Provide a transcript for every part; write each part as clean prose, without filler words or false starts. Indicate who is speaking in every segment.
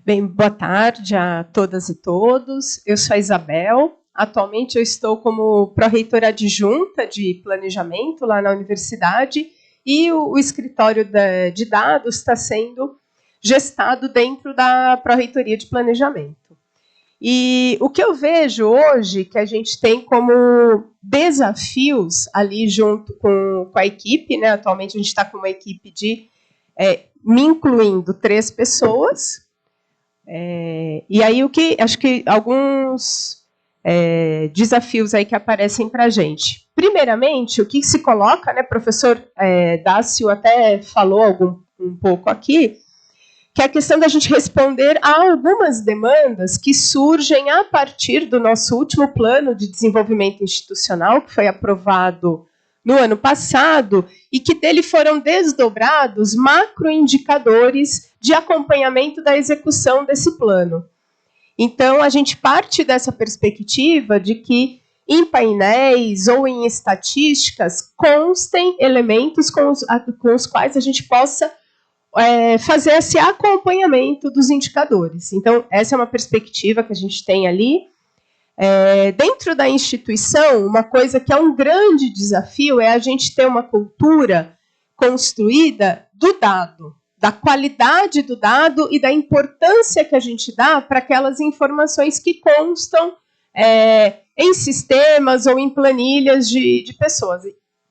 Speaker 1: Bem, boa tarde a todas e todos. Eu sou a Isabel. Atualmente eu estou como pró-reitora adjunta de planejamento lá na universidade e o escritório de dados está sendo gestado dentro da pró-reitoria de planejamento. E o que eu vejo hoje que a gente tem como desafios ali junto com a equipe, né? Atualmente a gente está com uma equipe de, me incluindo, 3 pessoas. E aí acho que alguns desafios aí que aparecem para a gente. Primeiramente, o que se coloca, né, professor Dácio até falou um pouco aqui, que é a questão da gente responder a algumas demandas que surgem a partir do nosso último plano de desenvolvimento institucional, que foi aprovado no ano passado, e que dele foram desdobrados macroindicadores de acompanhamento da execução desse plano. Então, a gente parte dessa perspectiva de que em painéis ou em estatísticas constem elementos com os quais a gente possa fazer esse acompanhamento dos indicadores. Então, essa é uma perspectiva que a gente tem ali. Dentro da instituição, uma coisa que é um grande desafio é a gente ter uma cultura construída do dado, da qualidade do dado e da importância que a gente dá para aquelas informações que constam em sistemas ou em planilhas de pessoas.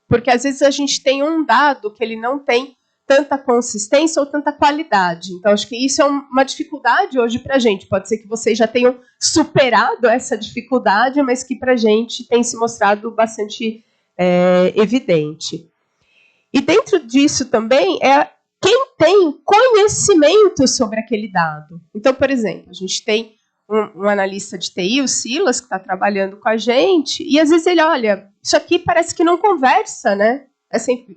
Speaker 1: Porque, às vezes, a gente tem um dado que ele não tem tanta consistência ou tanta qualidade. Então, acho que isso é uma dificuldade hoje para a gente. Pode ser que vocês já tenham superado essa dificuldade, mas que para a gente tem se mostrado bastante evidente. E dentro disso também quem tem conhecimento sobre aquele dado. Então, por exemplo, a gente tem um analista de TI, o Silas, que está trabalhando com a gente, e às vezes ele olha, isso aqui parece que não conversa, né?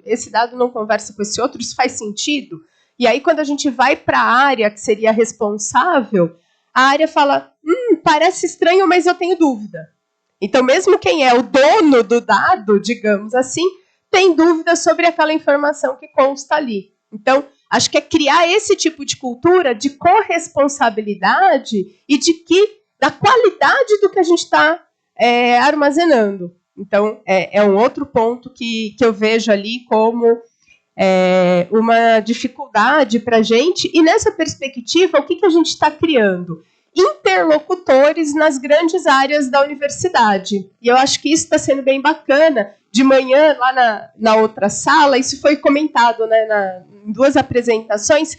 Speaker 1: Esse dado não conversa com esse outro, isso faz sentido? E aí, quando a gente vai para a área que seria responsável, a área fala, parece estranho, mas eu tenho dúvida. Então, mesmo quem é o dono do dado, digamos assim, tem dúvida sobre aquela informação que consta ali. Então, acho que é criar esse tipo de cultura de corresponsabilidade e da qualidade do que a gente está armazenando. Então, é um outro ponto que eu vejo ali como uma dificuldade para a gente. E nessa perspectiva, o que a gente está criando? Interlocutores nas grandes áreas da universidade. E eu acho que isso está sendo bem bacana. De manhã, lá na outra sala, isso foi comentado, né, em 2 apresentações.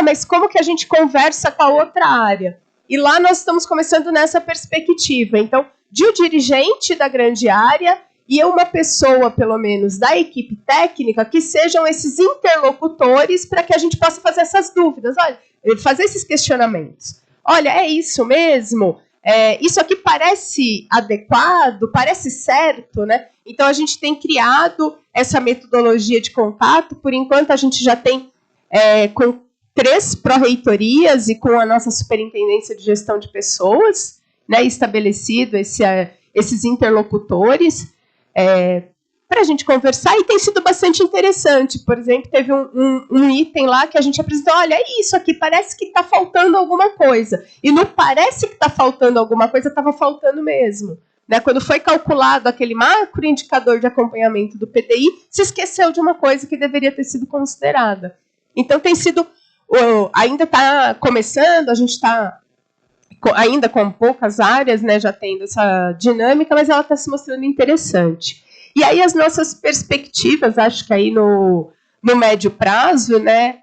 Speaker 1: Mas como que a gente conversa com a outra área? E lá nós estamos começando nessa perspectiva. Então, de um dirigente da grande área e uma pessoa, pelo menos, da equipe técnica, que sejam esses interlocutores para que a gente possa fazer essas dúvidas. Olha, fazer esses questionamentos. Olha, é isso mesmo? Isso aqui parece adequado? Parece certo? Né? Então, a gente tem criado essa metodologia de contato. Por enquanto, a gente já tem com 3 pró-reitorias e com a nossa Superintendência de Gestão de Pessoas, né, estabelecido esses interlocutores para a gente conversar, e tem sido bastante interessante. Por exemplo, teve um item lá que a gente apresentou, olha, isso aqui parece que está faltando alguma coisa. E não parece que está faltando alguma coisa, estava faltando mesmo. Né? Quando foi calculado aquele macroindicador de acompanhamento do PDI, se esqueceu de uma coisa que deveria ter sido considerada. Então, tem sido... ainda está começando, a gente está ainda com poucas áreas, né, já tendo essa dinâmica, mas ela está se mostrando interessante. E aí as nossas perspectivas, acho que aí no médio prazo, né,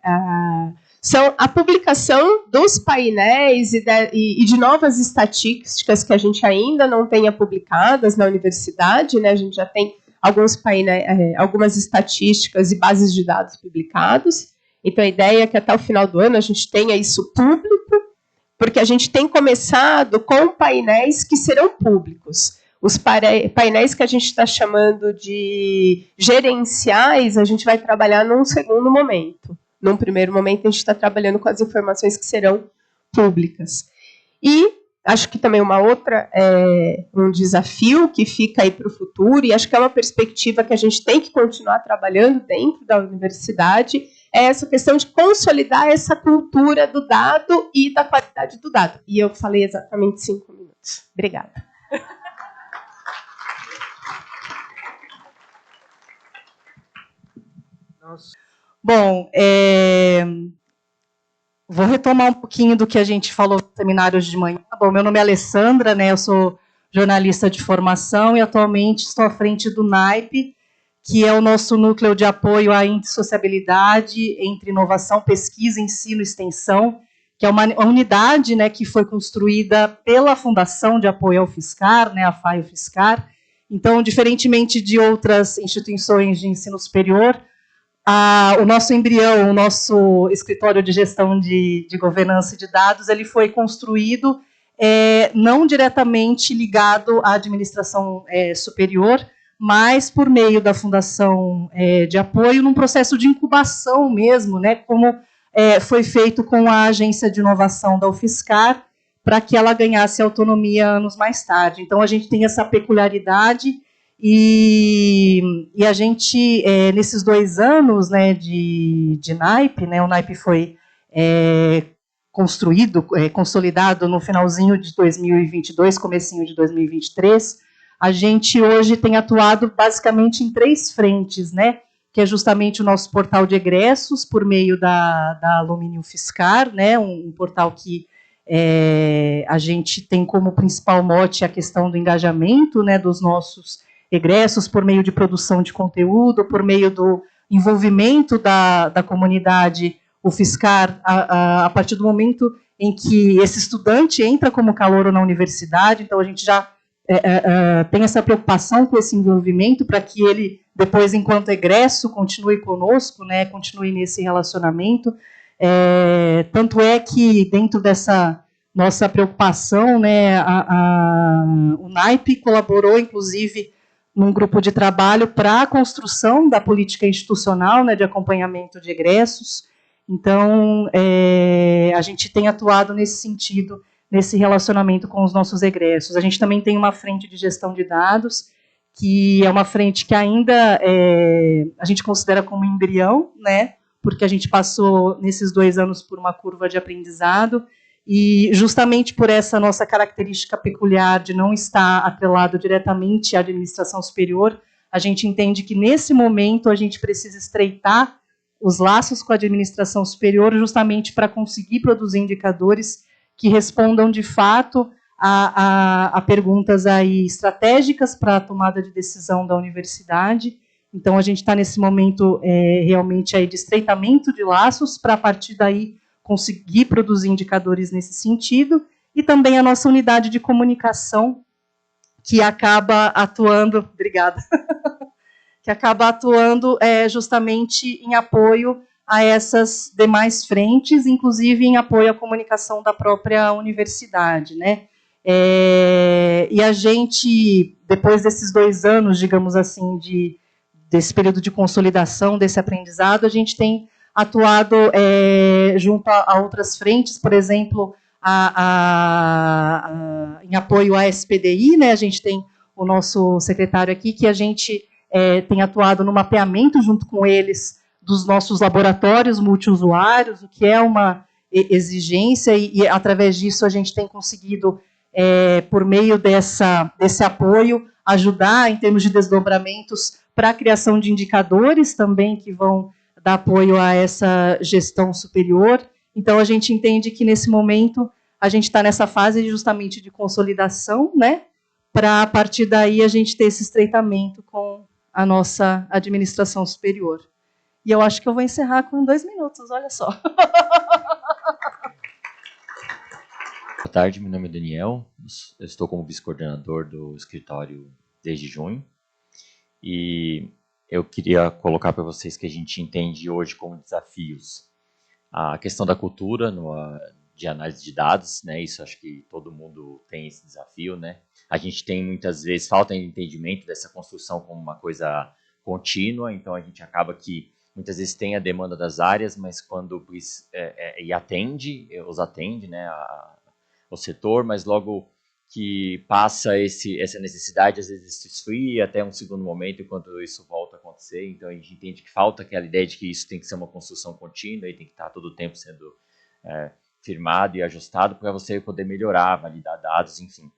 Speaker 1: são a publicação dos painéis e de novas estatísticas que a gente ainda não tenha publicadas na universidade, né, a gente já tem alguns painéis, algumas estatísticas e bases de dados publicados. Então a ideia é que até o final do ano a gente tenha isso público, porque a gente tem começado com painéis que serão públicos. Os painéis que a gente está chamando de gerenciais, a gente vai trabalhar num segundo momento. Num primeiro momento, a gente está trabalhando com as informações que serão públicas. E acho que também uma outra, um desafio que fica aí para o futuro, e acho que é uma perspectiva que a gente tem que continuar trabalhando dentro da universidade, é essa questão de consolidar essa cultura do dado e da qualidade do dado. E eu falei exatamente 5 minutos. Obrigada.
Speaker 2: Bom, vou retomar um pouquinho do que a gente falou no seminário de manhã. Bom, meu nome é Alessandra, né? Eu sou jornalista de formação e atualmente estou à frente do NAIP, que é o nosso núcleo de apoio à indissociabilidade entre inovação, pesquisa, ensino e extensão, que é uma unidade, né, que foi construída pela Fundação de Apoio ao FISCAR, né, a FAI-FISCAR. Então, diferentemente de outras instituições de ensino superior, o nosso embrião, o nosso escritório de gestão de governança de dados, ele foi construído não diretamente ligado à administração superior, mas por meio da Fundação de Apoio, num processo de incubação mesmo, né, como foi feito com a Agência de Inovação da UFSCar, para que ela ganhasse autonomia anos mais tarde. Então, a gente tem essa peculiaridade e a gente, nesses 2 anos, né, de NAIP, né, o NAIP foi construído, consolidado no finalzinho de 2022, comecinho de 2023, a gente hoje tem atuado basicamente em 3 frentes, né, que é justamente o nosso portal de egressos, por meio da Alumínio Fiscar, né, um portal que a gente tem como principal mote a questão do engajamento, né, dos nossos egressos, por meio de produção de conteúdo, por meio do envolvimento da comunidade, o Fiscar, a partir do momento em que esse estudante entra como calouro na universidade, então a gente já tem essa preocupação com esse envolvimento para que ele, depois, enquanto egresso, continue conosco, né, continue nesse relacionamento. Tanto é que, dentro dessa nossa preocupação, né, o NAIP colaborou, inclusive, num grupo de trabalho para a construção da política institucional, né, de acompanhamento de egressos. Então, a gente tem atuado nesse sentido, nesse relacionamento com os nossos egressos. A gente também tem uma frente de gestão de dados, que é uma frente que ainda a gente considera como embrião, né, porque a gente passou, nesses 2 anos, por uma curva de aprendizado, e justamente por essa nossa característica peculiar de não estar atrelado diretamente à administração superior, a gente entende que, nesse momento, a gente precisa estreitar os laços com a administração superior justamente para conseguir produzir indicadores que respondam, de fato, a perguntas aí estratégicas para a tomada de decisão da universidade. Então, a gente está, nesse momento, realmente aí de estreitamento de laços para, a partir daí, conseguir produzir indicadores nesse sentido, e também a nossa unidade de comunicação, que acaba atuando, obrigada, que acaba atuando justamente em apoio a essas demais frentes, inclusive em apoio à comunicação da própria universidade, né? E a gente, depois desses 2 anos, digamos assim, desse período de consolidação, desse aprendizado, a gente tem atuado junto a outras frentes, por exemplo, em apoio à SPDI, né? A gente tem o nosso secretário aqui, que a gente tem atuado no mapeamento junto com eles dos nossos laboratórios multiusuários, o que é uma exigência, e através disso a gente tem conseguido, por meio desse apoio, ajudar em termos de desdobramentos para a criação de indicadores também que vão dar apoio a essa gestão superior. Então, a gente entende que, nesse momento, a gente está nessa fase justamente de consolidação, né, para, a partir daí, a gente ter esse estreitamento com a nossa administração superior. E eu acho que eu vou encerrar com 2 minutos, olha só.
Speaker 3: Boa tarde, meu nome é Daniel, eu estou como vice-coordenador do escritório desde junho, e eu queria colocar para vocês que a gente entende hoje como desafios a questão da cultura de análise de dados, né? Isso acho que todo mundo tem esse desafio, né? A gente tem muitas vezes falta de entendimento dessa construção como uma coisa contínua, então a gente acaba que muitas vezes tem a demanda das áreas, mas quando os atende, né, o setor, mas logo que passa essa necessidade, às vezes se esfria até um segundo momento, enquanto isso volta a acontecer. Então, a gente entende que falta aquela ideia de que isso tem que ser uma construção contínua e tem que estar todo o tempo sendo firmado e ajustado para você poder melhorar, validar dados, enfim.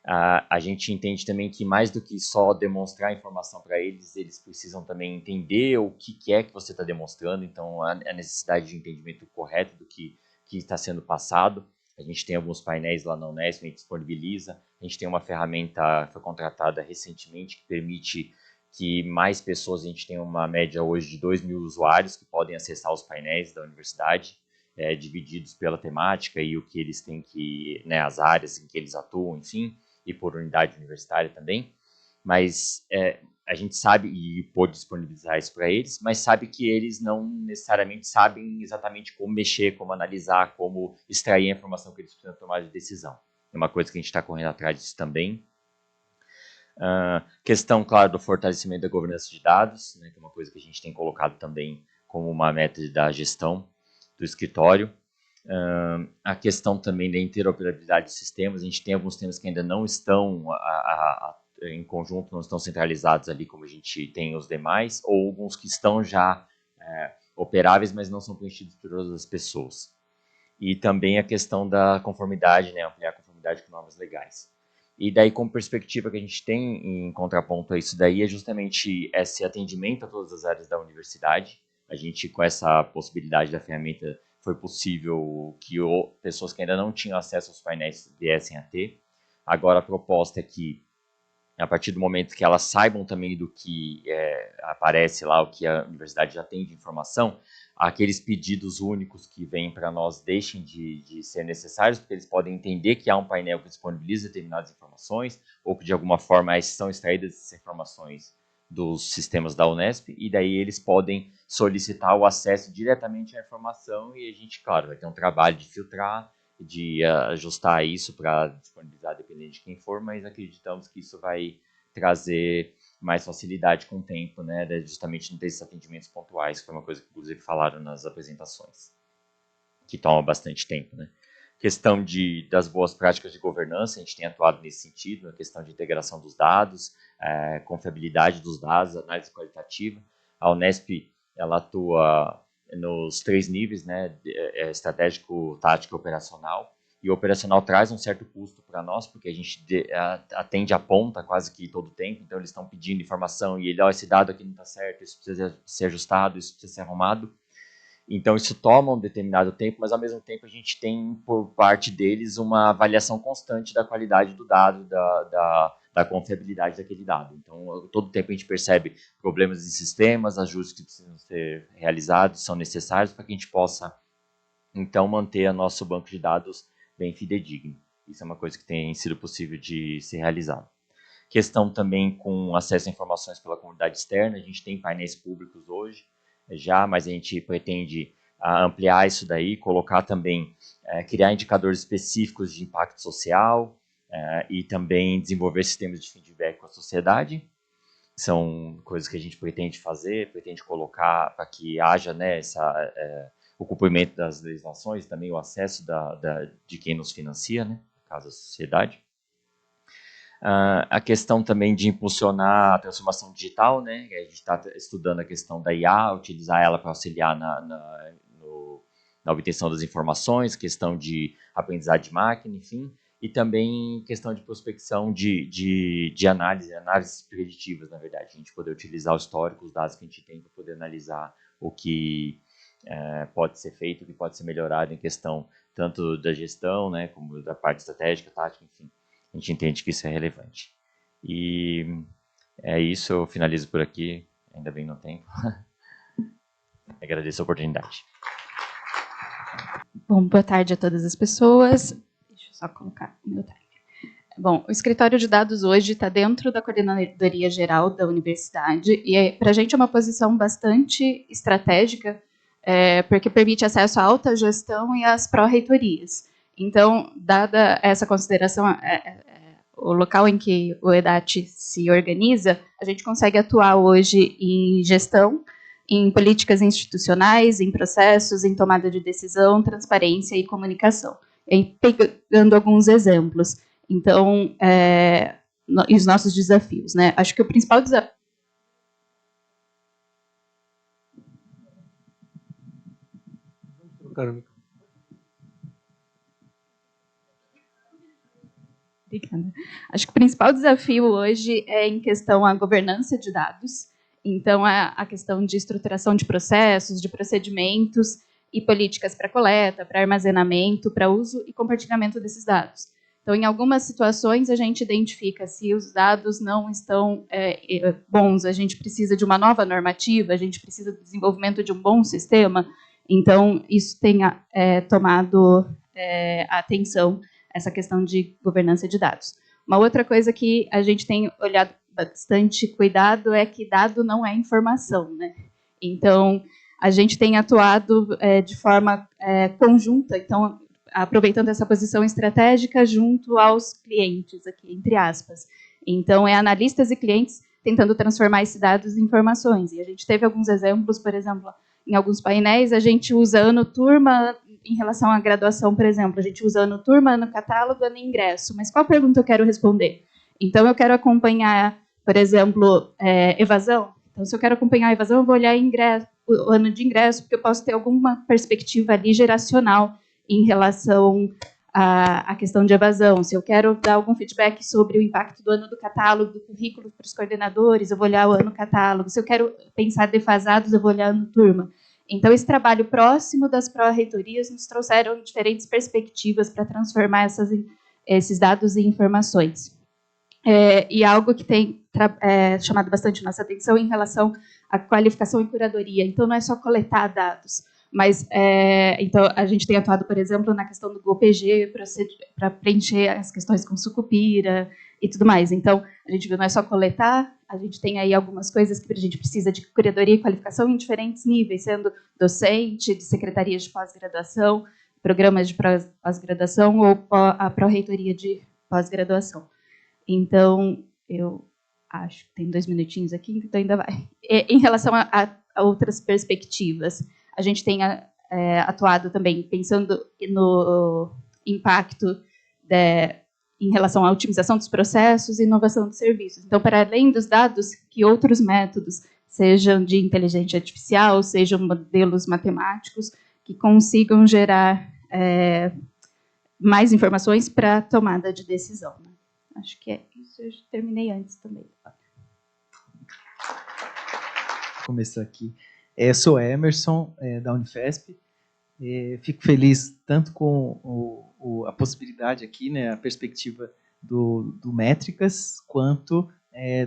Speaker 3: A gente entende também que mais do que só demonstrar informação para eles, eles precisam também entender o que é que você está demonstrando, então a necessidade de entendimento correto do que está sendo passado. A gente tem alguns painéis lá na Unesp, a gente disponibiliza. A gente tem uma ferramenta que foi contratada recentemente que permite que mais pessoas, a gente tem uma média hoje de 2.000 usuários que podem acessar os painéis da universidade, divididos pela temática e o que eles têm que, né, as áreas em que eles atuam, enfim, e por unidade universitária também. Mas a gente sabe, e pode disponibilizar isso para eles, mas sabe que eles não necessariamente sabem exatamente como mexer, como analisar, como extrair a informação que eles precisam tomar de decisão. É uma coisa que a gente está correndo atrás disso também. Questão, claro, do fortalecimento da governança de dados, né, que é uma coisa que a gente tem colocado também como uma meta da gestão do escritório. A questão também da interoperabilidade de sistemas, a gente tem alguns temas que ainda não estão em conjunto, não estão centralizados ali como a gente tem os demais, ou alguns que estão já operáveis, mas não são preenchidos por todas as pessoas. E também a questão da conformidade, né, ampliar a conformidade com normas legais. E daí, como perspectiva que a gente tem em contraponto a isso daí, é justamente esse atendimento a todas as áreas da universidade. A gente, com essa possibilidade da ferramenta, foi possível que pessoas que ainda não tinham acesso aos painéis viessem a ter. Agora, a proposta é que, a partir do momento que elas saibam também do que aparece lá, o que a universidade já tem de informação, aqueles pedidos únicos que vêm para nós deixem de ser necessários, porque eles podem entender que há um painel que disponibiliza determinadas informações, ou que de alguma forma são extraídas essas informações dos sistemas da Unesp, e daí eles podem solicitar o acesso diretamente à informação, e a gente, claro, vai ter um trabalho de filtrar, de ajustar isso para disponibilizar dependendo de quem for, mas acreditamos que isso vai trazer mais facilidade com o tempo, né, justamente nesses atendimentos pontuais, que foi uma coisa que inclusive falaram nas apresentações, que toma bastante tempo, né. Questão das boas práticas de governança, a gente tem atuado nesse sentido, a questão de integração dos dados, confiabilidade dos dados, análise qualitativa. A Unesp, ela atua nos 3 níveis, né, estratégico, tático e operacional. E o operacional traz um certo custo para nós, porque a gente atende a ponta quase que todo o tempo, então eles estão pedindo informação e esse dado aqui não está certo, isso precisa ser ajustado, isso precisa ser arrumado. Então isso toma um determinado tempo, mas ao mesmo tempo a gente tem por parte deles uma avaliação constante da qualidade do dado, da confiabilidade daquele dado. Então, todo tempo a gente percebe problemas em sistemas, ajustes que precisam ser realizados, são necessários para que a gente possa, então, manter o nosso banco de dados bem fidedigno. Isso é uma coisa que tem sido possível de ser realizado. Questão também com acesso a informações pela comunidade externa, a gente tem painéis públicos hoje, mas a gente pretende ampliar isso daí, colocar também, criar indicadores específicos de impacto social, e também desenvolver sistemas de feedback com a sociedade. São coisas que a gente pretende fazer, pretende colocar para que haja, né, o cumprimento das legislações, também o acesso de quem nos financia, né, no caso a sociedade. A questão também de impulsionar a transformação digital, né, a gente está estudando a questão da IA, utilizar ela para auxiliar na obtenção das informações, questão de aprendizagem de máquina, enfim, e também questão de prospecção de análises preditivas, na verdade, a gente poder utilizar o histórico, os dados que a gente tem para poder analisar o que pode ser feito, o que pode ser melhorado em questão tanto da gestão, né, como da parte estratégica, tática, enfim. A gente entende que isso é relevante. E é isso, eu finalizo por aqui, ainda bem no tempo. Agradeço a oportunidade.
Speaker 4: Bom, boa tarde a todas as pessoas. Deixa eu só colocar o meu time. Bom, o escritório de dados hoje está dentro da Coordenadoria Geral da Universidade e para a gente é uma posição bastante estratégica, porque permite acesso à alta gestão e às pró-reitorias. Então, dada essa consideração, o local em que o EDAT se organiza, a gente consegue atuar hoje em gestão, em políticas institucionais, em processos, em tomada de decisão, transparência e comunicação. E pegando alguns exemplos, Então, e os nossos desafios, né? Acho que o principal desafio... Acho que o principal desafio hoje é em questão à governança de dados. Então, a questão de estruturação de processos, de procedimentos e políticas para coleta, para armazenamento, para uso e compartilhamento desses dados. Então, em algumas situações, a gente identifica se os dados não estão bons, a gente precisa de uma nova normativa, a gente precisa do desenvolvimento de um bom sistema. Então, isso tem tomado atenção, essa questão de governança de dados. Uma outra coisa que a gente tem olhado bastante cuidado é que dado não é informação, né? Então, a gente tem atuado de forma conjunta, então, aproveitando essa posição estratégica junto aos clientes, aqui, entre aspas. Então, analistas e clientes tentando transformar esses dados em informações. E a gente teve alguns exemplos, por exemplo, em alguns painéis, a gente usa ano turma em relação à graduação, por exemplo. A gente usa ano turma, ano catálogo, ano ingresso. Mas qual pergunta eu quero responder? Então, eu quero acompanhar, por exemplo, evasão. Então, se eu quero acompanhar a evasão, eu vou olhar o ano de ingresso, porque eu posso ter alguma perspectiva ali geracional em relação à questão de evasão. Se eu quero dar algum feedback sobre o impacto do ano do catálogo, do currículo para os coordenadores, eu vou olhar o ano catálogo. Se eu quero pensar defasados, eu vou olhar ano turma. Então, esse trabalho próximo das pró-reitorias nos trouxeram diferentes perspectivas para transformar esses dados em informações. E algo que tem chamado bastante nossa atenção em relação à qualificação e curadoria. Então, não é só coletar dados, mas então, a gente tem atuado, por exemplo, na questão do GoPG para preencher as questões com sucupira e tudo mais. Então, a gente viu, não é só coletar, a gente tem aí algumas coisas que a gente precisa de curadoria e qualificação em diferentes níveis, sendo docente, de secretarias de pós-graduação, programas de pós-graduação ou a pró-reitoria de pós-graduação. Então, eu acho que tem 2 minutinhos aqui, então ainda vai. Em relação a outras perspectivas, a gente tem atuado também pensando no impacto em relação à otimização dos processos e inovação dos serviços. Então, para além dos dados, que outros métodos, sejam de inteligência artificial, sejam modelos matemáticos, que consigam gerar mais informações para a tomada de decisão. Né? Acho que é isso, eu terminei antes também.
Speaker 5: Vou começar aqui. Eu sou Emerson, da Unifesp. Fico feliz tanto com a possibilidade aqui, né, a perspectiva do Métricas, quanto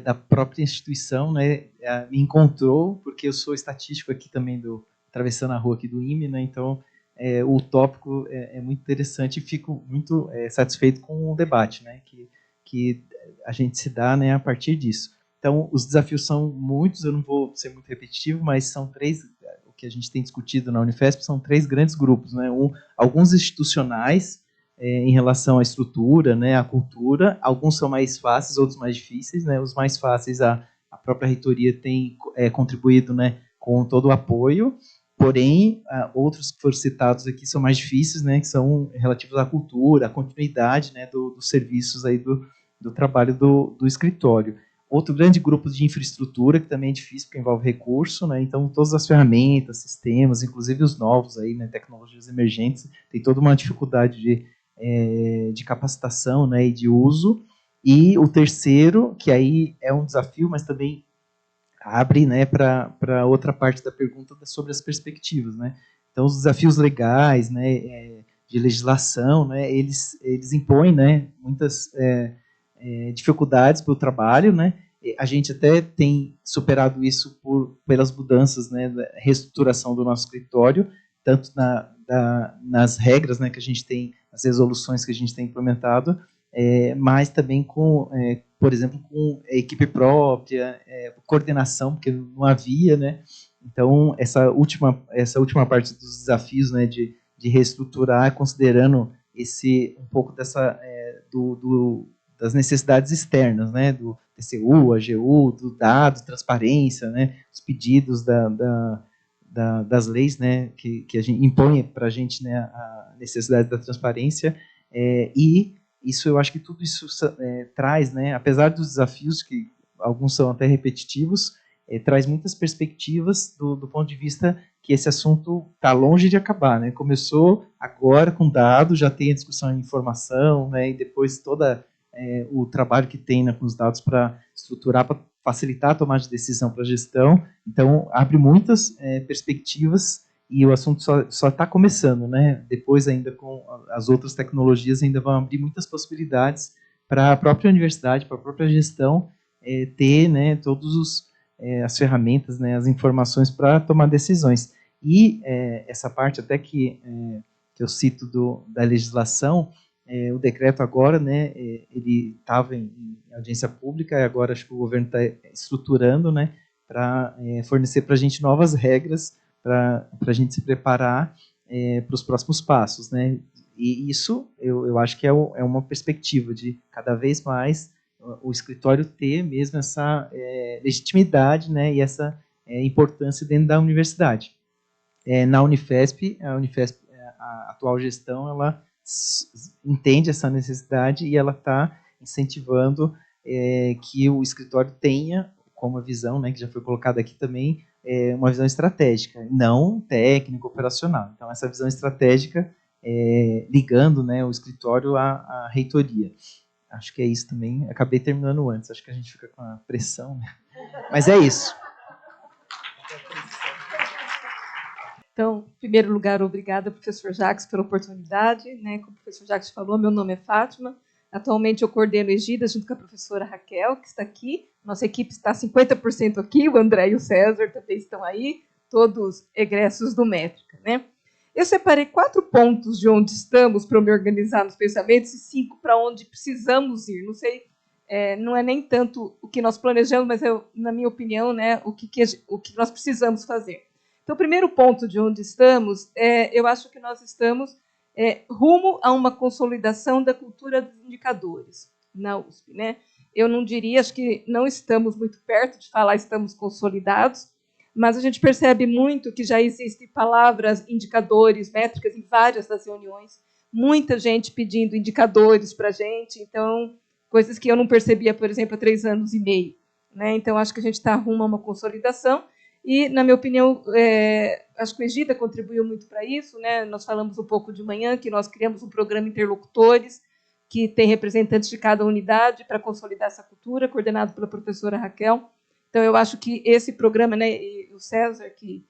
Speaker 5: da própria instituição, né, me encontrou, porque eu sou estatístico aqui também, atravessando a rua aqui do IME, né, então o tópico é muito interessante e fico muito satisfeito com o debate, né, que a gente se dá, né, a partir disso. Então, os desafios são muitos, eu não vou ser muito repetitivo, mas são 3, o que a gente tem discutido na Unifesp, são 3 grandes grupos, né? Alguns institucionais, em relação à estrutura, né, à cultura, alguns são mais fáceis, outros mais difíceis, né? Os mais fáceis, a própria reitoria tem contribuído, né, com todo o apoio, porém, outros que foram citados aqui são mais difíceis, né, que são relativos à cultura, à continuidade, né, dos serviços aí do trabalho do escritório. Outro grande grupo de infraestrutura, que também é difícil, porque envolve recurso, né? Então, todas as ferramentas, sistemas, inclusive os novos, aí, né, tecnologias emergentes, tem toda uma dificuldade de capacitação, né, e de uso. E o terceiro, que aí é um desafio, mas também abre, né, para outra parte da pergunta sobre as perspectivas. Né? Então, os desafios legais, né, de legislação, né, eles impõem, né, muitas dificuldades para o trabalho, né? A gente até tem superado isso pelas mudanças, né, da reestruturação do nosso escritório, tanto nas regras, né, que a gente tem, as resoluções que a gente tem implementado, mas também com, por exemplo, com equipe própria, coordenação, porque não havia, né? Então, essa última parte dos desafios, né, de reestruturar, considerando um pouco dessa das necessidades externas, né, do TCU, AGU, do dado, transparência, né, os pedidos das leis, né, que a gente impõe para a gente, né, a necessidade da transparência, e isso, eu acho que tudo isso traz, né, apesar dos desafios, que alguns são até repetitivos, traz muitas perspectivas do ponto de vista que esse assunto está longe de acabar, né? Começou agora com dados, já tem a discussão em informação, né? E depois todo o trabalho que tem, né, com os dados para estruturar, para facilitar a tomada de decisão para a gestão. Então, abre muitas perspectivas e o assunto só está começando, né? Depois, ainda com as outras tecnologias, ainda vão abrir muitas possibilidades para a própria universidade, para a própria gestão, ter, né, todos as ferramentas, né, as informações para tomar decisões. E essa parte até que eu cito da legislação, o decreto agora, né, ele estava em audiência pública e agora acho que o governo está estruturando, né, para fornecer para a gente novas regras para a gente se preparar para os próximos passos, né. E isso eu acho que é uma perspectiva de cada vez mais o escritório ter mesmo essa legitimidade, né, e essa importância dentro da universidade. Na Unifesp, a atual gestão, ela entende essa necessidade e ela está incentivando que o escritório tenha como a visão, né, que já foi colocada aqui também, uma visão estratégica, não técnica, operacional. Então, essa visão estratégica ligando, né, o escritório à reitoria. Acho que é isso também. Acabei terminando antes. Acho que a gente fica com a pressão, né? Mas é isso.
Speaker 6: Então, em primeiro lugar, obrigada, professor Jacques, pela oportunidade. Né? Como o professor Jacques falou, meu nome é Fátima. Atualmente, eu coordeno o Egida junto com a professora Raquel, que está aqui. Nossa equipe está 50% aqui. O André e o César também estão aí, todos egressos do Métrica, né? Eu separei 4 pontos de onde estamos para eu me organizar nos pensamentos e 5 para onde precisamos ir. Não sei, não é nem tanto o que nós planejamos, mas na minha opinião, né, o que nós precisamos fazer. Então, o primeiro ponto de onde estamos, eu acho que nós estamos rumo a uma consolidação da cultura dos indicadores na USP, né? Eu não diria, acho que não estamos muito perto de falar estamos consolidados, mas a gente percebe muito que já existem palavras, indicadores, métricas em várias das reuniões, muita gente pedindo indicadores para a gente, então, coisas que eu não percebia, por exemplo, há 3 anos e meio. Né? Então, acho que a gente está rumo a uma consolidação e, na minha opinião, acho que o Egida contribuiu muito para isso. Né? Nós falamos um pouco de manhã que nós criamos um programa interlocutores que tem representantes de cada unidade para consolidar essa cultura, coordenado pela professora Raquel. Então, eu acho que esse programa, né, e o César, que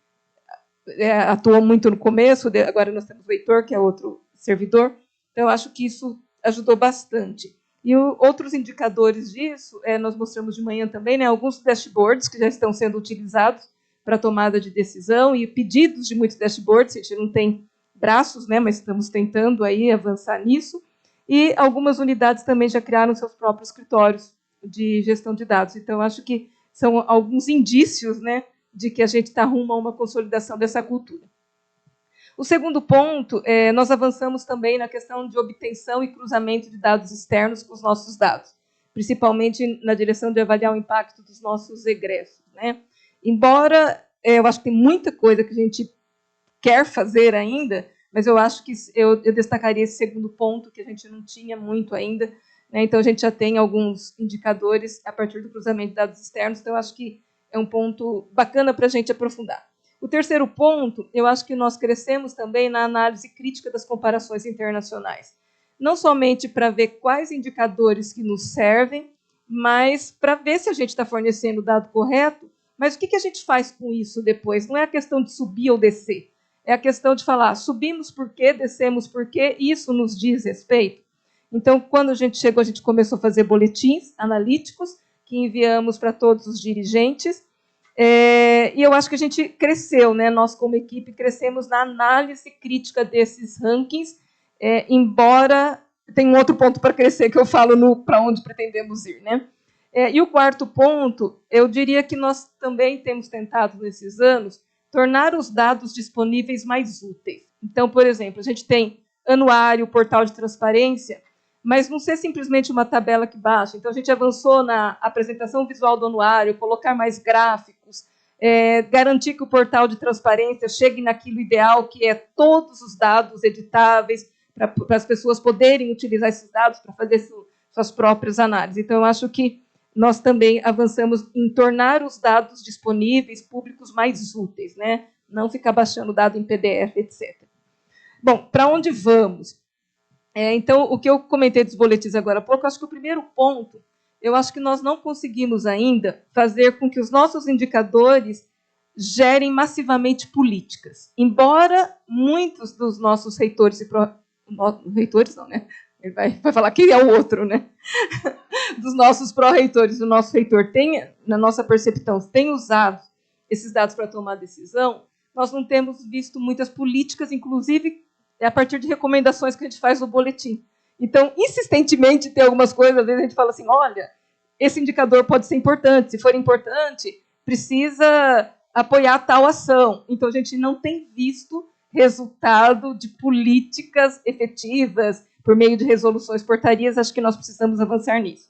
Speaker 6: atuou muito no começo, agora nós temos o Heitor, que é outro servidor, então, eu acho que isso ajudou bastante. E outros indicadores disso, nós mostramos de manhã também, né, alguns dashboards que já estão sendo utilizados para tomada de decisão e pedidos de muitos dashboards, a gente não tem braços, né, mas estamos tentando aí avançar nisso, e algumas unidades também já criaram seus próprios escritórios de gestão de dados. Então, eu acho que são alguns indícios, né, de que a gente está rumo a uma consolidação dessa cultura. O segundo ponto, nós avançamos também na questão de obtenção e cruzamento de dados externos com os nossos dados, principalmente na direção de avaliar o impacto dos nossos egressos. Né? Embora eu acho que tem muita coisa que a gente quer fazer ainda, mas eu acho que eu destacaria esse segundo ponto, que a gente não tinha muito ainda. Né? Então, a gente já tem alguns indicadores a partir do cruzamento de dados externos, então, eu acho que é um ponto bacana para a gente aprofundar. O terceiro ponto, eu acho que nós crescemos também na análise crítica das comparações internacionais. Não somente para ver quais indicadores que nos servem, mas para ver se a gente está fornecendo o dado correto, mas o que a gente faz com isso depois? Não é a questão de subir ou descer, é a questão de falar, subimos por quê, descemos por quê, isso nos diz respeito. Então, quando a gente chegou, a gente começou a fazer boletins analíticos, que enviamos para todos os dirigentes, e eu acho que a gente cresceu, né? Nós, como equipe, crescemos na análise crítica desses rankings, embora tem um outro ponto para crescer, que eu falo para onde pretendemos ir. Né? E o quarto ponto, eu diria que nós também temos tentado, nesses anos, tornar os dados disponíveis mais úteis. Então, por exemplo, a gente tem anuário, portal de transparência, mas não ser simplesmente uma tabela que baixa. Então, a gente avançou na apresentação visual do anuário, colocar mais gráficos, garantir que o portal de transparência chegue naquilo ideal, que é todos os dados editáveis, para as pessoas poderem utilizar esses dados para fazer suas próprias análises. Então, eu acho que nós também avançamos em tornar os dados disponíveis, públicos, mais úteis, né? Não ficar baixando dado em PDF, etc. Bom, para onde vamos? Então, o que eu comentei dos boletins agora há pouco, acho que o primeiro ponto, eu acho que nós não conseguimos ainda fazer com que os nossos indicadores gerem massivamente políticas. Embora muitos dos nossos reitores reitores não, né? Ele vai falar que é o outro, né? Dos nossos pró-reitores, o nosso reitor tenha, na nossa percepção, tem usado esses dados para tomar decisão, nós não temos visto muitas políticas, inclusive a partir de recomendações que a gente faz no boletim. Então, insistentemente, tem algumas coisas, às vezes a gente fala assim, olha, esse indicador pode ser importante, se for importante, precisa apoiar tal ação. Então, a gente não tem visto resultado de políticas efetivas por meio de resoluções, portarias, acho que nós precisamos avançar nisso.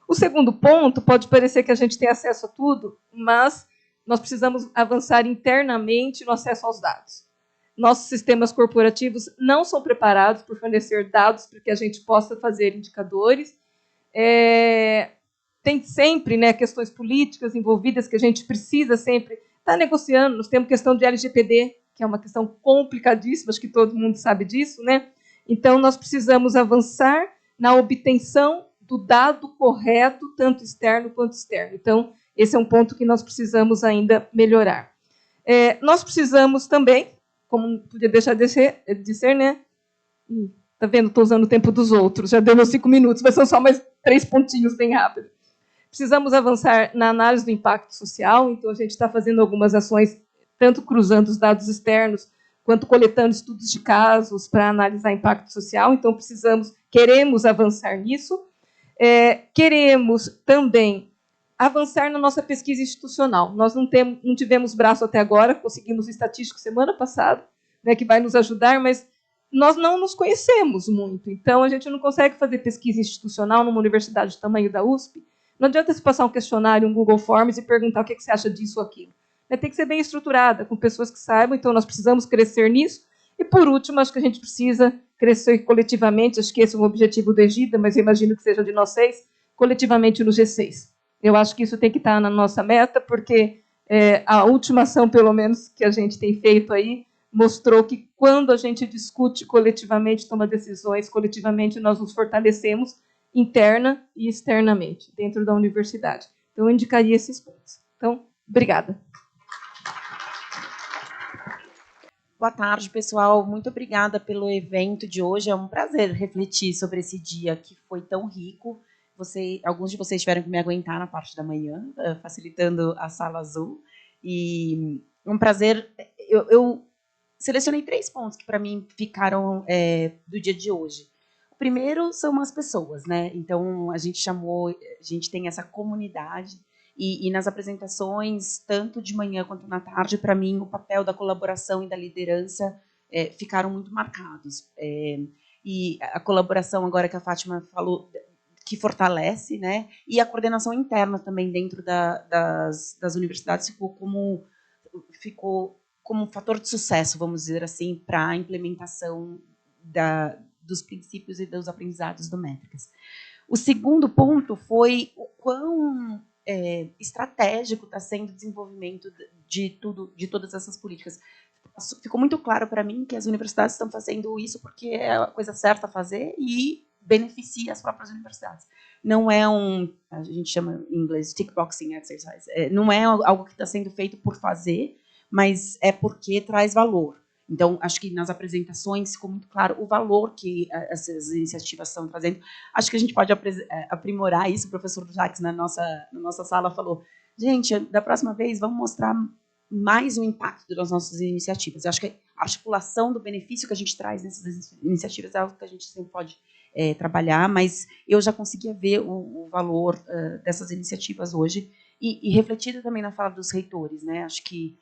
Speaker 6: O segundo ponto, pode parecer que a gente tem acesso a tudo, mas nós precisamos avançar internamente no acesso aos dados. Nossos sistemas corporativos não são preparados por fornecer dados para que a gente possa fazer indicadores. Tem sempre, né, questões políticas envolvidas que a gente precisa sempre estar negociando. Nós temos questão de LGPD, que é uma questão complicadíssima, acho que todo mundo sabe disso, né? Então, nós precisamos avançar na obtenção do dado correto, tanto externo quanto externo. Então, esse é um ponto que nós precisamos ainda melhorar. Nós precisamos também, como não podia deixar de ser, né? Está vendo? Estou usando o tempo dos outros, já deu meus 5 minutos, mas são só mais 3 pontinhos bem rápido. Precisamos avançar na análise do impacto social, então a gente está fazendo algumas ações, tanto cruzando os dados externos, quanto coletando estudos de casos para analisar impacto social. Então, queremos avançar nisso. Queremos também avançar na nossa pesquisa institucional. Nós não tivemos braço até agora, conseguimos um estatístico semana passada, né, que vai nos ajudar, mas nós não nos conhecemos muito. Então, a gente não consegue fazer pesquisa institucional numa universidade do tamanho da USP. Não adianta se passar um questionário, um Google Forms e perguntar o que você acha disso ou aquilo. Tem que ser bem estruturada, com pessoas que saibam, então nós precisamos crescer nisso. E, por último, acho que a gente precisa crescer coletivamente, acho que esse é um objetivo do Egida, mas eu imagino que seja de nós 6, coletivamente no G6. Eu acho que isso tem que estar na nossa meta, porque a última ação, pelo menos, que a gente tem feito aí, mostrou que quando a gente discute coletivamente, toma decisões coletivamente, nós nos fortalecemos interna e externamente, dentro da universidade. Então, eu indicaria esses pontos. Então, obrigada.
Speaker 7: Boa tarde, pessoal. Muito obrigada pelo evento de hoje. É um prazer refletir sobre esse dia que foi tão rico. Alguns de vocês tiveram que me aguentar na parte da manhã, facilitando a sala azul. E um prazer. Eu selecionei 3 pontos que, para mim, ficaram do dia de hoje. O primeiro são as pessoas, né? Então, a gente tem essa comunidade. E nas apresentações, tanto de manhã quanto na tarde, para mim, o papel da colaboração e da liderança ficaram muito marcados. E a colaboração, agora que a Fátima falou, que fortalece, né? E a coordenação interna também dentro das universidades ficou como um fator de sucesso, vamos dizer assim, para a implementação dos princípios e dos aprendizados do Métricas. O segundo ponto foi o quão estratégico está sendo o desenvolvimento de todas essas políticas. Ficou muito claro para mim que as universidades estão fazendo isso porque é a coisa certa a fazer e beneficia as próprias universidades. Não é a gente chama em inglês tick boxing exercise, não é algo que está sendo feito por fazer, mas é porque traz valor. Então, acho que nas apresentações ficou muito claro o valor que essas iniciativas estão trazendo. Acho que a gente pode aprimorar isso. O professor Jacques, na nossa sala, falou, gente, da próxima vez, vamos mostrar mais o impacto das nossas iniciativas. Eu acho que a articulação do benefício que a gente traz nessas iniciativas é algo que a gente sempre pode trabalhar, mas eu já conseguia ver o valor dessas iniciativas hoje e refletido também na fala dos reitores, né? Acho que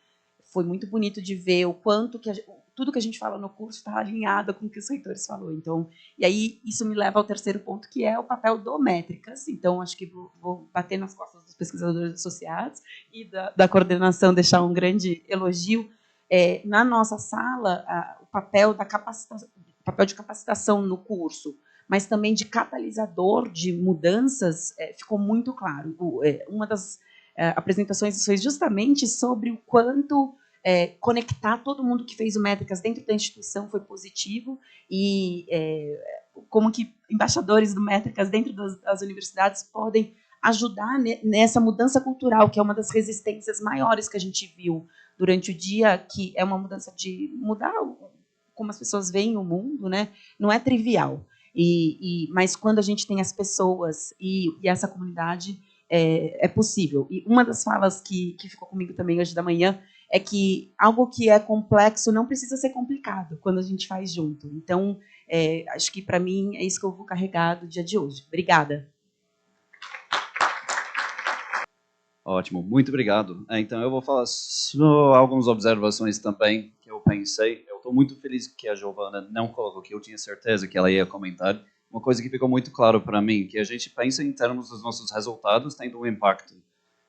Speaker 7: foi muito bonito de ver o quanto que tudo que a gente fala no curso está alinhado com o que os reitores falou. Então, e aí isso me leva ao terceiro ponto, que é o papel do Métricas. Então, acho que vou bater nas costas dos pesquisadores associados e da coordenação, deixar um grande elogio. Na nossa sala, o papel da capacitação, papel de capacitação no curso, mas também de catalisador de mudanças, ficou muito claro. Uma das apresentações foi justamente sobre o quanto conectar todo mundo que fez o Métricas dentro da instituição foi positivo e como que embaixadores do Métricas dentro das universidades podem ajudar nessa mudança cultural, que é uma das resistências maiores que a gente viu durante o dia, que é uma mudança de mudar como as pessoas veem o mundo, né? Não é trivial. Mas quando a gente tem as pessoas e essa comunidade, é possível. E uma das falas que ficou comigo também hoje da manhã é que algo que é complexo não precisa ser complicado quando a gente faz junto. Então, acho que, para mim, é isso que eu vou carregar do dia de hoje. Obrigada.
Speaker 8: Ótimo, muito obrigado. Então, eu vou falar só algumas observações também que eu pensei. Eu estou muito feliz que a Giovana não colocou, que eu tinha certeza que ela ia comentar. Uma coisa que ficou muito claro para mim, que a gente pensa em termos dos nossos resultados tendo um impacto.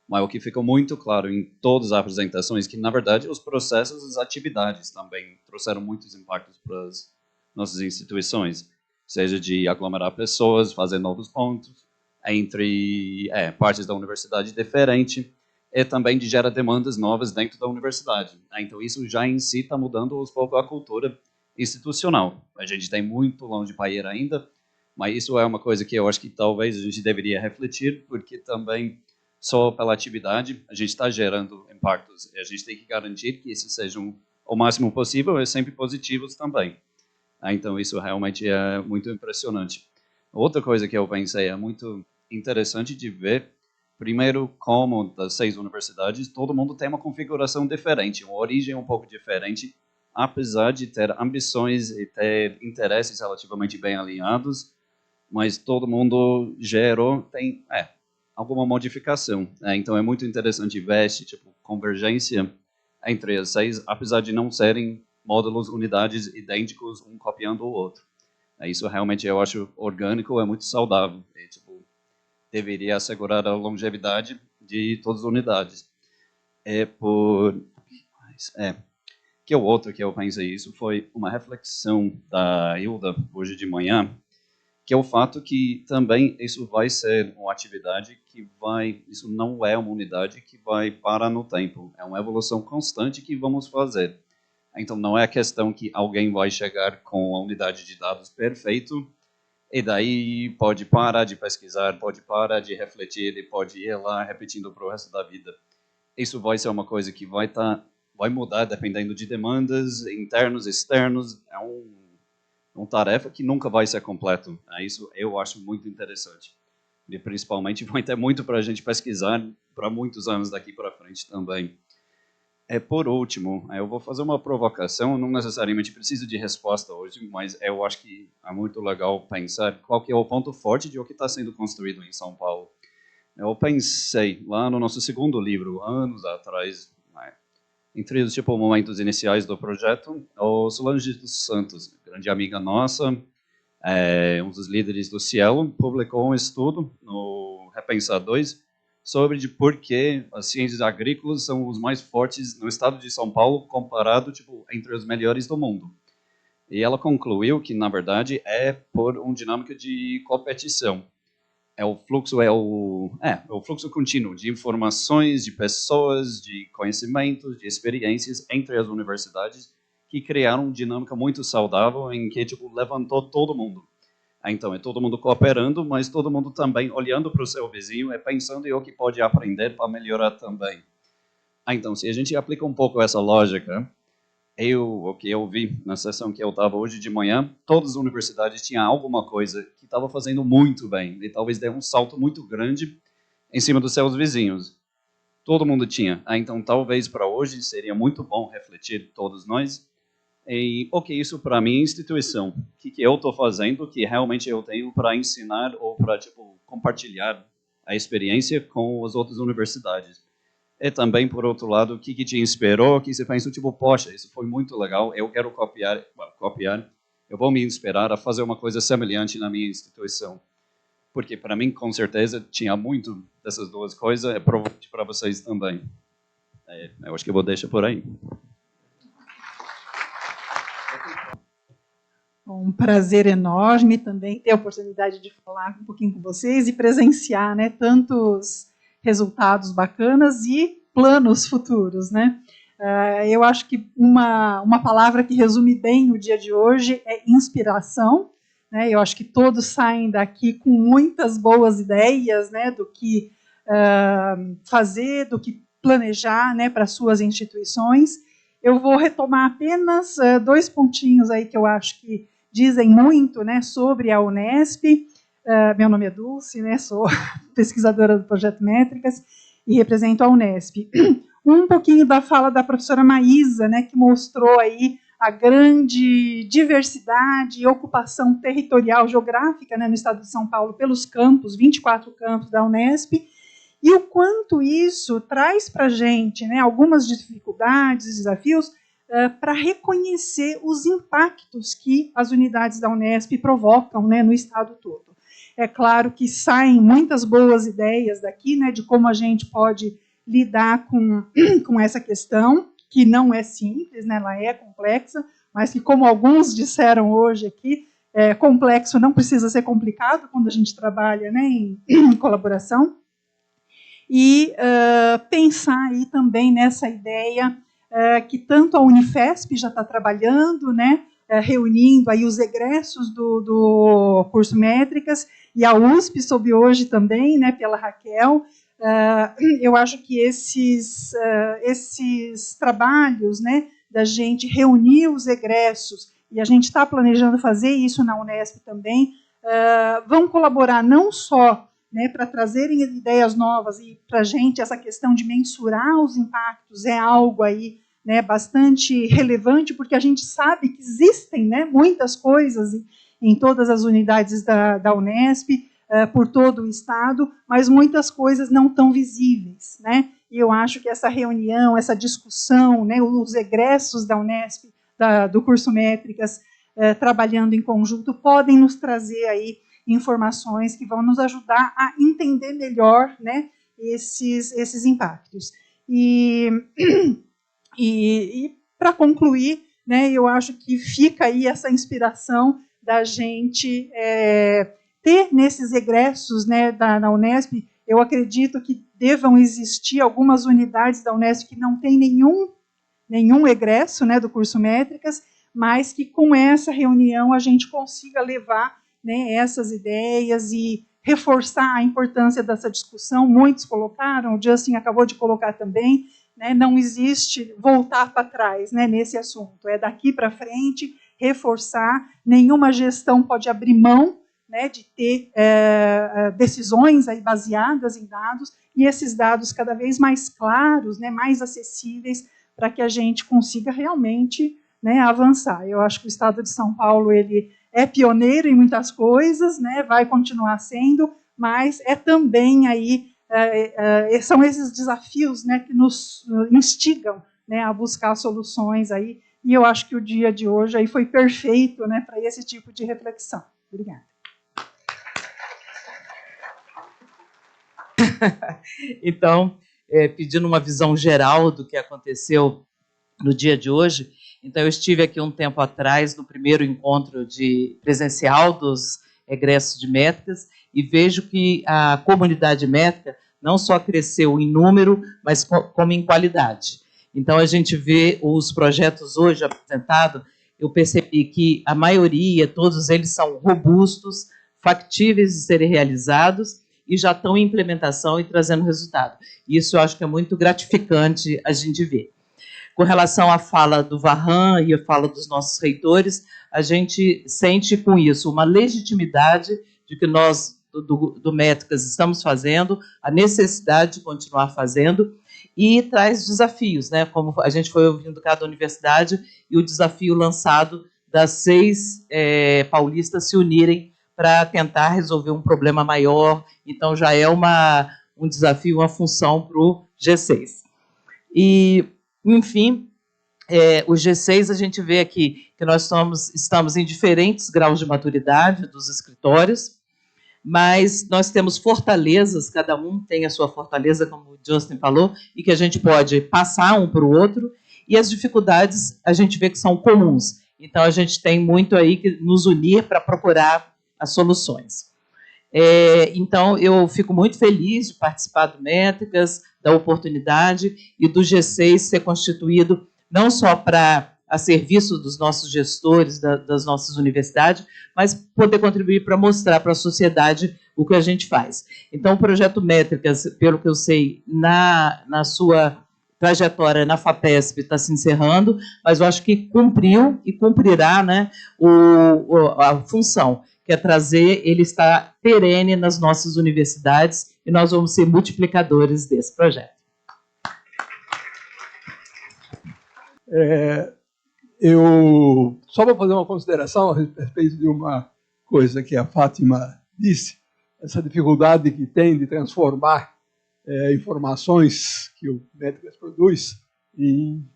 Speaker 8: Mas o que ficou muito claro em todas as apresentações, que, na verdade, os processos, as atividades também trouxeram muitos impactos para as nossas instituições, seja de aglomerar pessoas, fazer novos pontos, entre partes da universidade diferente, e também de gerar demandas novas dentro da universidade. Então, isso já em si está mudando aos poucos a cultura institucional. A gente tem muito longe para ir ainda, mas isso é uma coisa que eu acho que talvez a gente deveria refletir, porque também, só pela atividade, a gente está gerando impactos, e a gente tem que garantir que isso sejam o máximo possível e sempre positivos também. Então, isso realmente é muito impressionante. Outra coisa que eu pensei é muito interessante de ver, primeiro, como das 6 universidades, todo mundo tem uma configuração diferente, uma origem um pouco diferente, apesar de ter ambições e ter interesses relativamente bem alinhados, mas todo mundo tem alguma modificação. Então, é muito interessante ver esse tipo convergência entre as 6, apesar de não serem módulos, unidades idênticos, um copiando o outro. Isso realmente eu acho orgânico, é muito saudável. E, deveria assegurar a longevidade de todas as unidades. Que o outro que eu pensei isso foi uma reflexão da Hilda hoje de manhã, que é o fato que também isso vai ser uma atividade isso não é uma unidade que vai parar no tempo, é uma evolução constante que vamos fazer. Então, não é a questão que alguém vai chegar com a unidade de dados perfeito e daí pode parar de pesquisar, pode parar de refletir e pode ir lá repetindo para o resto da vida. Isso vai ser uma coisa que vai mudar dependendo de demandas internos, externos. É uma tarefa que nunca vai ser completo. Isso eu acho muito interessante. E principalmente vai ter muito para a gente pesquisar para muitos anos daqui para frente também. Por último, eu vou fazer uma provocação, não necessariamente preciso de resposta hoje, mas eu acho que é muito legal pensar qual que é o ponto forte de o que está sendo construído em São Paulo. Eu pensei, lá no nosso segundo livro, anos atrás, entre os momentos iniciais do projeto, o Solange dos Santos, grande amiga nossa, um dos líderes do Cielo, publicou um estudo no Repensar 2, sobre de por que as ciências agrícolas são os mais fortes no estado de São Paulo, comparado entre os melhores do mundo. E ela concluiu que, na verdade, é por uma dinâmica de competição. O fluxo contínuo de informações, de pessoas, de conhecimentos, de experiências entre as universidades que criaram uma dinâmica muito saudável em que levantou todo mundo. Então, é todo mundo cooperando, mas todo mundo também olhando para o seu vizinho e pensando em o que pode aprender para melhorar também. Então, se a gente aplica um pouco essa lógica, o que eu vi na sessão que eu estava hoje de manhã, todas as universidades tinham alguma coisa que estava fazendo muito bem, e talvez dê um salto muito grande em cima dos seus vizinhos. Todo mundo tinha. Então, talvez para hoje seria muito bom refletir todos nós e o que isso para minha instituição, o que eu estou fazendo, que realmente eu tenho para ensinar ou para compartilhar a experiência com as outras universidades. E também, por outro lado, o que te inspirou, que você pensa, poxa, isso foi muito legal, eu quero copiar, eu vou me inspirar a fazer uma coisa semelhante na minha instituição. Porque para mim, com certeza, tinha muito dessas duas coisas, provavelmente para vocês também. Eu acho que eu vou deixar por aí.
Speaker 9: Um prazer enorme também ter a oportunidade de falar um pouquinho com vocês e presenciar, né, tantos resultados bacanas e planos futuros, né? Eu acho que uma palavra que resume bem o dia de hoje é inspiração, né? Eu acho que todos saem daqui com muitas boas ideias, né, do que fazer, do que planejar, né, para suas instituições. Eu vou retomar apenas 2 pontinhos aí que eu acho que dizem muito, né, sobre a Unesp. Meu nome é Dulce, né, sou pesquisadora do Projeto Métricas e represento a Unesp. Um pouquinho da fala da professora Maísa, né, que mostrou aí a grande diversidade e ocupação territorial geográfica, né, no estado de São Paulo pelos campos, 24 campos da Unesp, e o quanto isso traz para a gente, né, algumas dificuldades, desafios, para reconhecer os impactos que as unidades da Unesp provocam, né, no estado todo. É claro que saem muitas boas ideias daqui, né, de como a gente pode lidar com essa questão, que não é simples, né, ela é complexa, mas que, como alguns disseram hoje aqui, complexo não precisa ser complicado quando a gente trabalha, né, em colaboração. E pensar aí também nessa ideia que tanto a Unifesp já está trabalhando, né, reunindo aí os egressos do curso Métricas, e a USP soube hoje também, né, pela Raquel. Eu acho que esses trabalhos, né, da gente reunir os egressos, e a gente está planejando fazer isso na Unesp também, vão colaborar não só, né, para trazerem ideias novas, e para a gente essa questão de mensurar os impactos é algo aí, né, bastante relevante, porque a gente sabe que existem, né, muitas coisas em todas as unidades da Unesp, por todo o estado, mas muitas coisas não tão visíveis, né? E eu acho que essa reunião, essa discussão, né, os egressos da Unesp, do curso Métricas, trabalhando em conjunto, podem nos trazer aí informações que vão nos ajudar a entender melhor, né, esses impactos. E para concluir, né, eu acho que fica aí essa inspiração da gente ter nesses egressos, né, da Unesp. Eu acredito que devam existir algumas unidades da Unesp que não têm nenhum egresso, né, do curso Métricas, mas que com essa reunião a gente consiga levar, né, essas ideias e reforçar a importância dessa discussão. Muitos colocaram, o Justin acabou de colocar também, né, não existe voltar para trás, né, nesse assunto, é daqui para frente, reforçar, nenhuma gestão pode abrir mão, né, de ter decisões aí baseadas em dados, e esses dados cada vez mais claros, né, mais acessíveis, para que a gente consiga realmente, né, avançar. Eu acho que o Estado de São Paulo ele é pioneiro em muitas coisas, né, vai continuar sendo, mas é também aí, são esses desafios, né, que nos instigam, né, a buscar soluções aí, e eu acho que o dia de hoje aí foi perfeito, né, para esse tipo de reflexão. Obrigada.
Speaker 10: Então, pedindo uma visão geral do que aconteceu no dia de hoje, então eu estive aqui um tempo atrás no primeiro encontro presencial dos egressos de métricas e vejo que a comunidade métrica não só cresceu em número, mas como em qualidade. Então a gente vê os projetos hoje apresentados, eu percebi que a maioria, todos eles são robustos, factíveis de serem realizados, e já estão em implementação e trazendo resultado. Isso eu acho que é muito gratificante a gente ver. Com relação à fala do Varran e à fala dos nossos reitores, a gente sente com isso uma legitimidade de que nós, do Métricas, estamos fazendo, a necessidade de continuar fazendo, e traz desafios, né? Como a gente foi ouvindo cada universidade, e o desafio lançado das 6 paulistas se unirem para tentar resolver um problema maior. Então, já é um desafio, uma função para o G6. E, enfim, o G6, a gente vê aqui que nós estamos em diferentes graus de maturidade dos escritórios, mas nós temos fortalezas, cada um tem a sua fortaleza, como o Justin falou, e que a gente pode passar um para o outro, e as dificuldades a gente vê que são comuns. Então, a gente tem muito aí que nos unir para procurar as soluções. Então, eu fico muito feliz de participar do Métricas, da oportunidade e do G6 ser constituído não só a serviço dos nossos gestores, das nossas universidades, mas poder contribuir para mostrar para a sociedade o que a gente faz. Então, o projeto Métricas, pelo que eu sei, na sua trajetória na FAPESP está se encerrando, mas eu acho que cumpriu e cumprirá, né, a função, que é trazer, ele está perene nas nossas universidades e nós vamos ser multiplicadores desse projeto.
Speaker 11: Eu só vou fazer uma consideração a respeito de uma coisa que a Fátima disse, essa dificuldade que tem de transformar informações que o Métricas produz em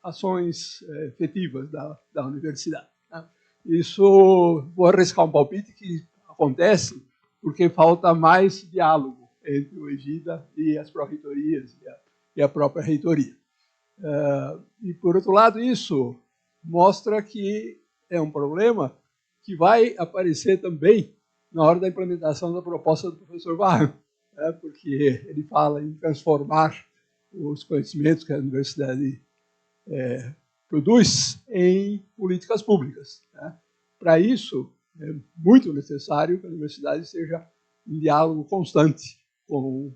Speaker 11: ações efetivas da universidade. Né? Isso, vou arriscar um palpite que acontece porque falta mais diálogo entre o EGIDA e as pró-reitorias e a própria reitoria. E, por outro lado, isso mostra que é um problema que vai aparecer também na hora da implementação da proposta do professor Varro, né? Porque ele fala em transformar os conhecimentos que a universidade produz em políticas públicas. Né? Para isso, é muito necessário que a universidade esteja em diálogo constante com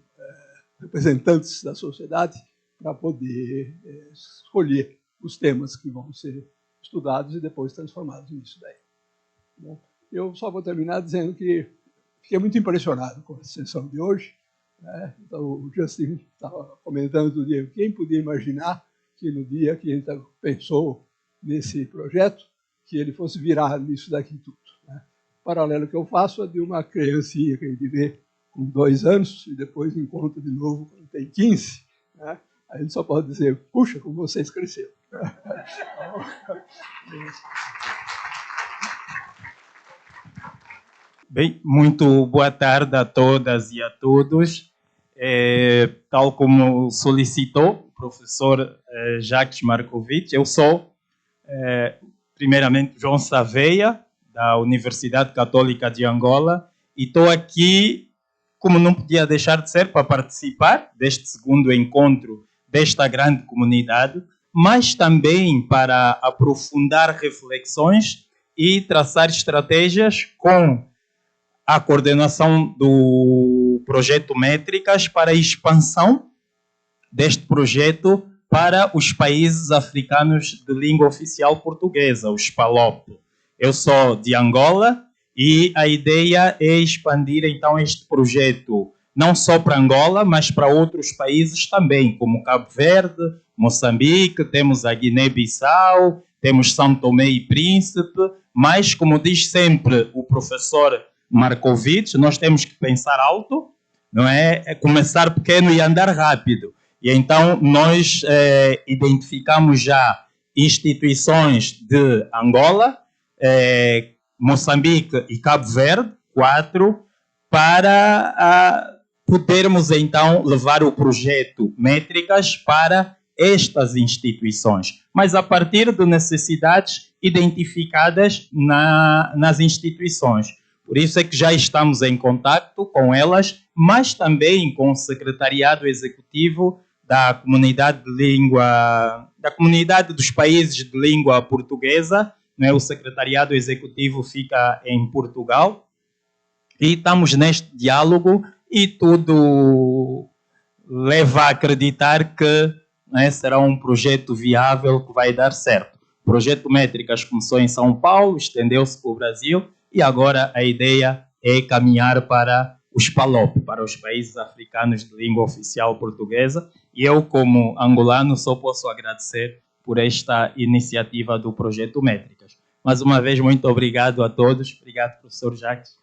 Speaker 11: representantes da sociedade para poder escolher os temas que vão ser estudados e depois transformados nisso daí. Bom, eu só vou terminar dizendo que fiquei muito impressionado com a sessão de hoje. Né? Então, o Justin estava comentando do dia, quem podia imaginar que no dia que ele pensou nesse projeto, que ele fosse virar nisso daqui tudo. Né? O paralelo que eu faço é de uma criancinha que a gente vê com 2 anos e depois encontra de novo quando tem 15. Né? A gente só pode dizer, puxa, como vocês cresceram.
Speaker 12: Bem, muito boa tarde a todas e a todos. Tal como solicitou o professor Jacques Markovic, eu sou, primeiramente, João Saveia, da Universidade Católica de Angola, e estou aqui, como não podia deixar de ser, para participar deste segundo encontro desta grande comunidade, mas também para aprofundar reflexões e traçar estratégias com a coordenação do projeto Métricas para a expansão deste projeto para os países africanos de língua oficial portuguesa, os PALOP. Eu sou de Angola e a ideia é expandir então este projeto não só para Angola, mas para outros países também, como Cabo Verde, Moçambique, temos a Guiné-Bissau, temos São Tomé e Príncipe, mas, como diz sempre o professor Markovic, nós temos que pensar alto, não é? É começar pequeno e andar rápido. E então nós identificamos já instituições de Angola, Moçambique e Cabo Verde, 4, para podermos então levar o projeto Métricas para estas instituições, mas a partir de necessidades identificadas nas instituições. Por isso é que já estamos em contato com elas, mas também com o secretariado executivo da comunidade de língua, da comunidade dos países de língua portuguesa, né? O secretariado executivo fica em Portugal e estamos neste diálogo e tudo leva a acreditar que, né, será um projeto viável que vai dar certo. O projeto Métricas começou em São Paulo, estendeu-se para o Brasil e agora a ideia é caminhar para os PALOP, para os países africanos de língua oficial portuguesa. E eu, como angolano, só posso agradecer por esta iniciativa do projeto Métricas. Mais uma vez, muito obrigado a todos. Obrigado, professor Jacques.